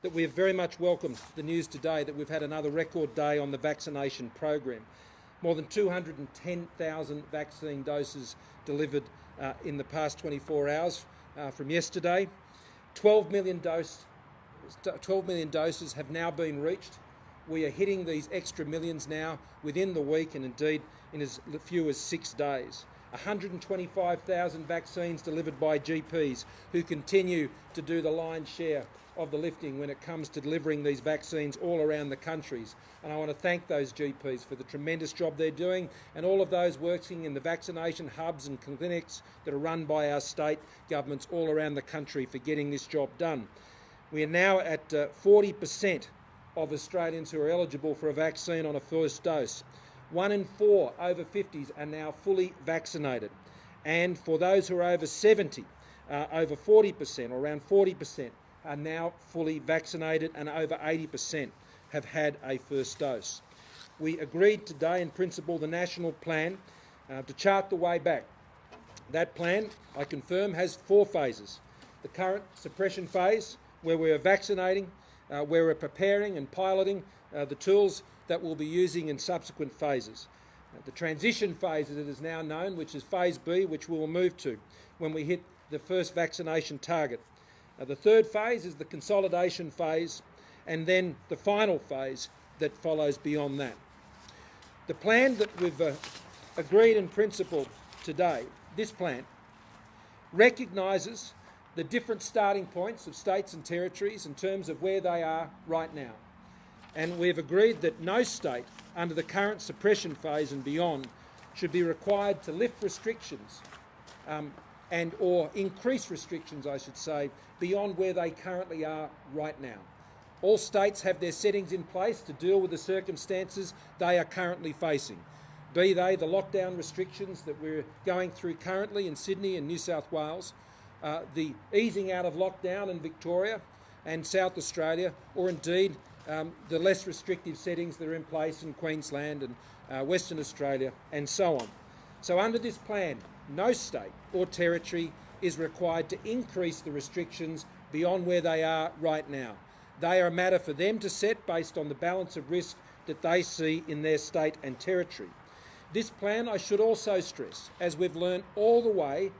that we have very much welcomed the news today that we've had another record day on the vaccination program. More than 210,000 vaccine doses delivered in the past 24 hours from yesterday. 12 million doses have now been reached. We are hitting these extra millions now within the week and indeed in as few as 6 days. 125,000 vaccines delivered by GPs who continue to do the lion's share of the lifting when it comes to delivering these vaccines all around the countries. And I want to thank those GPs for the tremendous job they're doing, and all of those working in the vaccination hubs and clinics that are run by our state governments all around the country for getting this job done. We are now at 40% of Australians who are eligible for a vaccine on a first dose. 1 in 4 over 50s are now fully vaccinated. And for those who are over 70, over 40% or around 40% are now fully vaccinated, and over 80% have had a first dose. We agreed today in principle the national plan to chart the way back. That plan, I confirm, has 4 phases. The current suppression phase, where we're vaccinating, where we're preparing and piloting the tools that we'll be using in subsequent phases. The transition phase, as it is now known, which is phase B, which we will move to when we hit the first vaccination target. The third phase is the consolidation phase, and then the final phase that follows beyond that. The plan that we've agreed in principle today, this plan, recognises the different starting points of states and territories in terms of where they are right now. And we've agreed that no state under the current suppression phase and beyond should be required to lift restrictions and or increase restrictions, I should say, beyond where they currently are right now. All states have their settings in place to deal with the circumstances they are currently facing, be they the lockdown restrictions that we're going through currently in Sydney and New South Wales, the easing out of lockdown in Victoria and South Australia, or indeed the less restrictive settings that are in place in Queensland and Western Australia and so on. So under this plan, no state or territory is required to increase the restrictions beyond where they are right now. They are a matter for them to set based on the balance of risk that they see in their state and territory. This plan, I should also stress, as we've learned all the way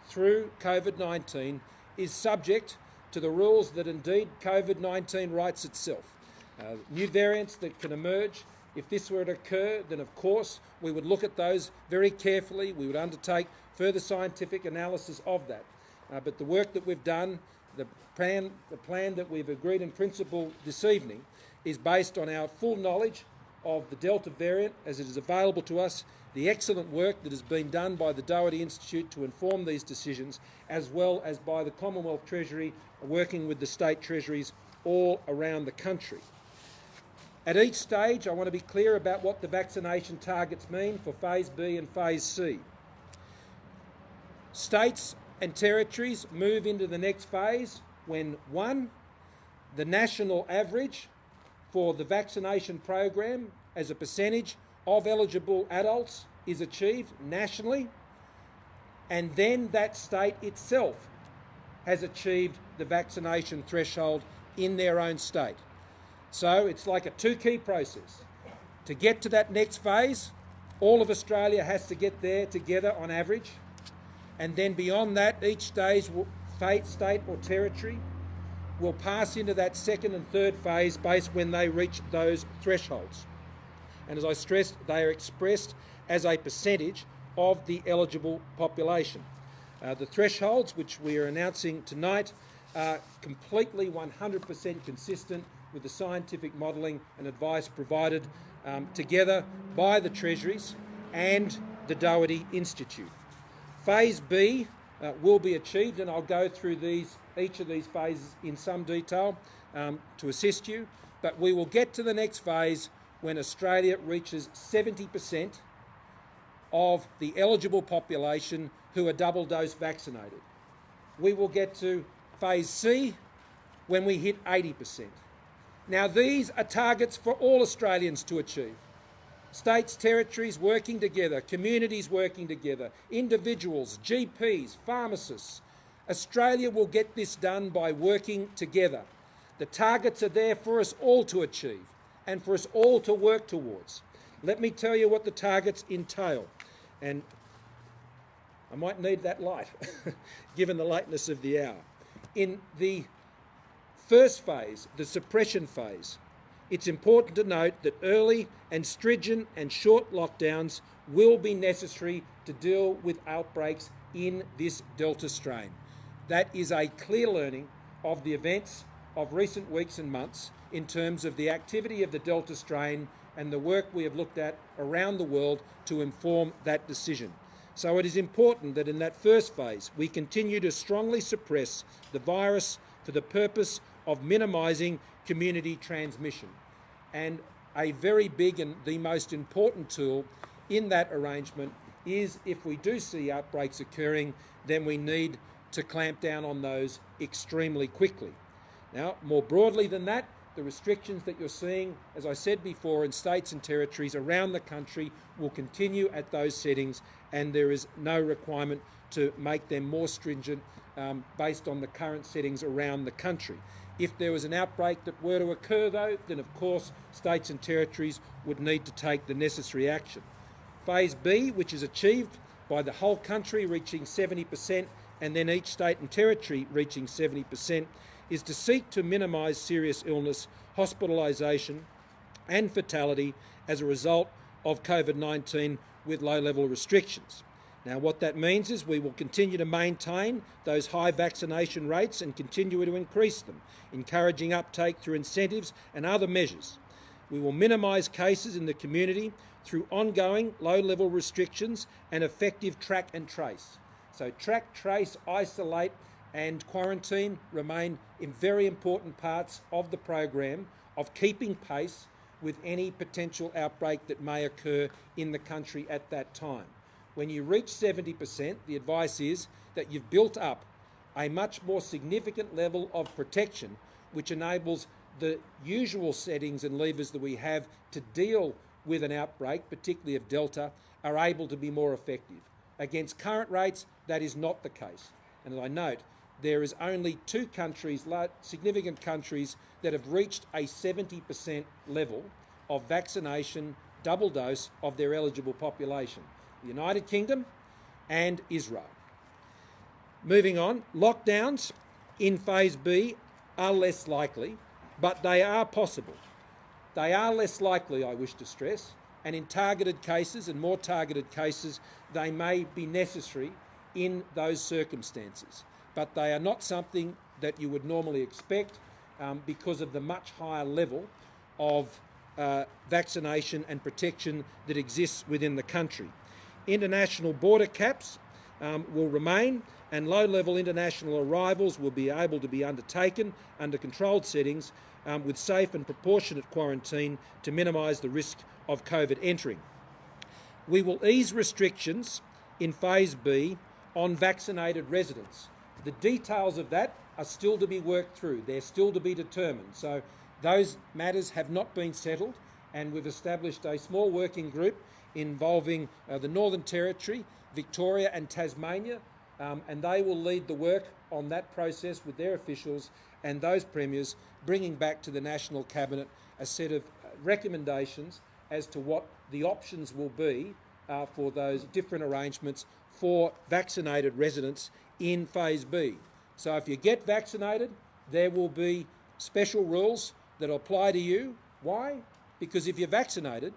through COVID-19, is subject to the rules that indeed COVID-19 writes itself. New variants that can emerge. If this were to occur, then of course we would look at those very carefully. We would undertake further scientific analysis of that. But the work that we've done, the plan that we've agreed in principle this evening, is based on our full knowledge of the Delta variant as it is available to us, the excellent work that has been done by the Doherty Institute to inform these decisions, as well as by the Commonwealth Treasury working with the state treasuries all around the country. At each stage, I want to be clear about what the vaccination targets mean for phase B and phase C. States and territories move into the next phase when 1, the national average for the vaccination program as a percentage of eligible adults is achieved nationally, and then that state itself has achieved the vaccination threshold in their own state. So it's like a 2-key process. To get to that next phase, all of Australia has to get there together on average, and then beyond that, each state or territory will pass into that second and third phase based when they reach those thresholds. And as I stressed, they are expressed as a percentage of the eligible population. The thresholds, which we are announcing tonight, are completely 100% consistent with the scientific modelling and advice provided together by the Treasuries and the Doherty Institute. Phase B will be achieved, and I'll go through each of these phases in some detail to assist you, but we will get to the next phase when Australia reaches 70% of the eligible population who are double dose vaccinated. We will get to phase C when we hit 80%. Now, these are targets for all Australians to achieve. States, territories working together, communities working together, individuals, GPs, pharmacists. Australia will get this done by working together. The targets are there for us all to achieve and for us all to work towards. Let me tell you what the targets entail. And I might need that light, given the lateness of the hour. In the first phase, the suppression phase, it's important to note that early and stringent and short lockdowns will be necessary to deal with outbreaks in this Delta strain. That is a clear learning of the events of recent weeks and months in terms of the activity of the Delta strain and the work we have looked at around the world to inform that decision. So it is important that in that first phase we continue to strongly suppress the virus for the purpose of minimising community transmission. And a very big and the most important tool in that arrangement is, if we do see outbreaks occurring, then we need to clamp down on those extremely quickly. Now, more broadly than that, the restrictions that you're seeing, as I said before, in states and territories around the country will continue at those settings, and there is no requirement to make them more stringent based on the current settings around the country. If there was an outbreak that were to occur, though, then of course states and territories would need to take the necessary action. Phase B, which is achieved by the whole country reaching 70% and then each state and territory reaching 70%, is to seek to minimise serious illness, hospitalisation and fatality as a result of COVID-19 with low-level restrictions. Now, what that means is we will continue to maintain those high vaccination rates and continue to increase them, encouraging uptake through incentives and other measures. We will minimise cases in the community through ongoing low-level restrictions and effective track and trace. So track, trace, isolate and quarantine remain in very important parts of the program of keeping pace with any potential outbreak that may occur in the country at that time. When you reach 70%, the advice is that you've built up a much more significant level of protection, which enables the usual settings and levers that we have to deal with an outbreak, particularly of Delta, are able to be more effective. Against current rates, that is not the case. And as I note, there is only 2 countries, significant countries, that have reached a 70% level of vaccination, double dose of their eligible population: the United Kingdom and Israel. Moving on, lockdowns in Phase B are less likely, but they are possible. They are less likely, I wish to stress, and in targeted cases and more targeted cases, they may be necessary in those circumstances. But they are not something that you would normally expect because of the much higher level of vaccination and protection that exists within the country. International border caps will remain, and low-level international arrivals will be able to be undertaken under controlled settings with safe and proportionate quarantine to minimise the risk of COVID entering. We will ease restrictions in Phase B on vaccinated residents. The details of that are still to be worked through. They're still to be determined. So those matters have not been settled, and we've established a small working group involving the Northern Territory, Victoria and Tasmania, and they will lead the work on that process with their officials and those premiers, bringing back to the National Cabinet a set of recommendations as to what the options will be for those different arrangements for vaccinated residents in Phase B. So if you get vaccinated, there will be special rules that apply to you. Why? Because if you're vaccinated,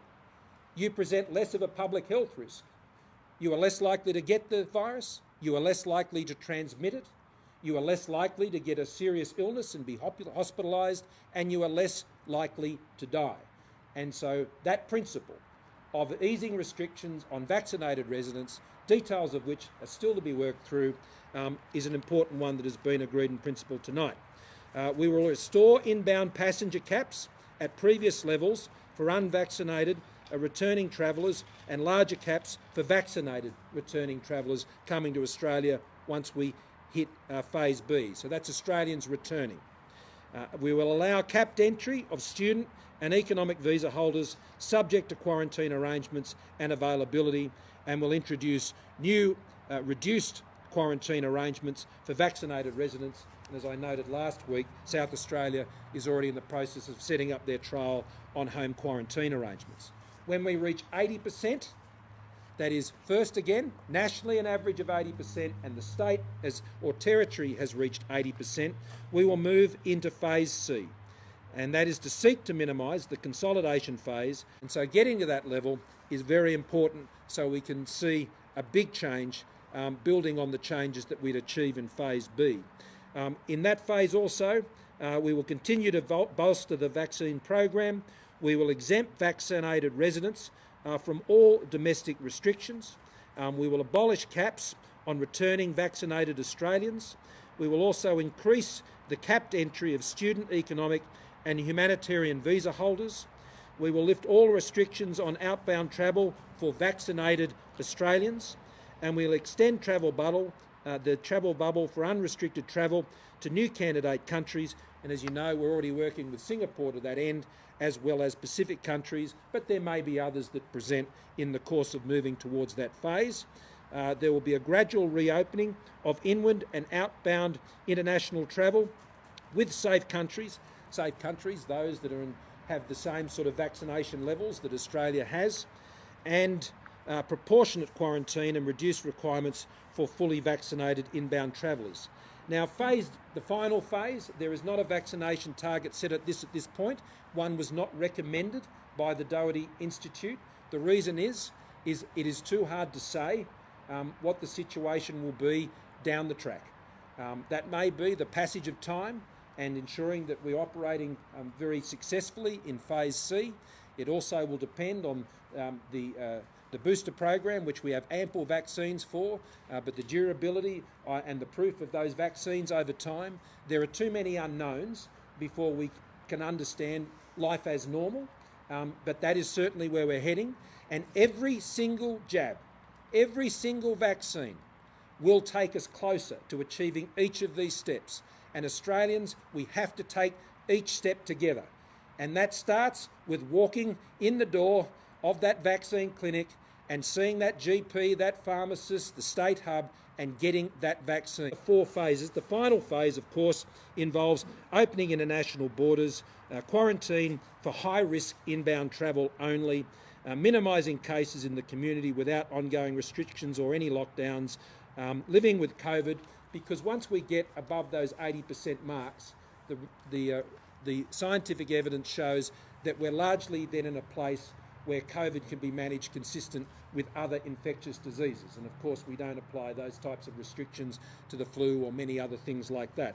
you present less of a public health risk. You are less likely to get the virus, you are less likely to transmit it, you are less likely to get a serious illness and be hospitalised, and you are less likely to die. And so that principle of easing restrictions on vaccinated residents, details of which are still to be worked through, is an important one that has been agreed in principle tonight. We will restore inbound passenger caps at previous levels for unvaccinated returning travellers and larger caps for vaccinated returning travellers coming to Australia once we hit Phase B. So that's Australians returning. We will allow capped entry of student and economic visa holders subject to quarantine arrangements and availability, and will introduce new reduced quarantine arrangements for vaccinated residents And as I noted last week, South Australia is already in the process of setting up their trial on home quarantine arrangements. When we reach 80%, that is, first again, nationally an average of 80%, and the state or territory has reached 80%, we will move into phase C. And that is to seek to minimise the consolidation phase. And so getting to that level is very important so we can see a big change building on the changes that we'd achieve in phase B. In that phase also, we will continue to bolster the vaccine program. We will exempt vaccinated residents from all domestic restrictions. We will abolish caps on returning vaccinated Australians. We will also increase the capped entry of student, economic and humanitarian visa holders. We will lift all restrictions on outbound travel for vaccinated Australians, and we'll extend the travel bubble for unrestricted travel to new candidate countries. And as you know, we're already working with Singapore to that end, as well as Pacific countries, but there may be others that present in the course of moving towards that phase. There will be a gradual reopening of inward and outbound international travel with safe countries, those that have the same sort of vaccination levels that Australia has, and proportionate quarantine and reduced requirements for fully vaccinated inbound travellers. Now, the final phase, there is not a vaccination target set at this point. One was not recommended by the Doherty Institute. The reason is it is too hard to say what the situation will be down the track. That may be the passage of time and ensuring that we're operating very successfully in phase C. It also will depend on the booster program, which we have ample vaccines for, but the durability and the proof of those vaccines over time. There are too many unknowns before we can understand life as normal, but that is certainly where we're heading. And every single jab, every single vaccine will take us closer to achieving each of these steps. And Australians, we have to take each step together. And that starts with walking in the door of that vaccine clinic and seeing that GP, that pharmacist, the state hub, and getting that vaccine. 4 phases. The final phase, of course, involves opening international borders, quarantine for high-risk inbound travel only, minimising cases in the community without ongoing restrictions or any lockdowns, living with COVID, because once we get above those 80% marks, the scientific evidence shows that we're largely then in a place where COVID can be managed consistent with other infectious diseases. And of course, we don't apply those types of restrictions to the flu or many other things like that.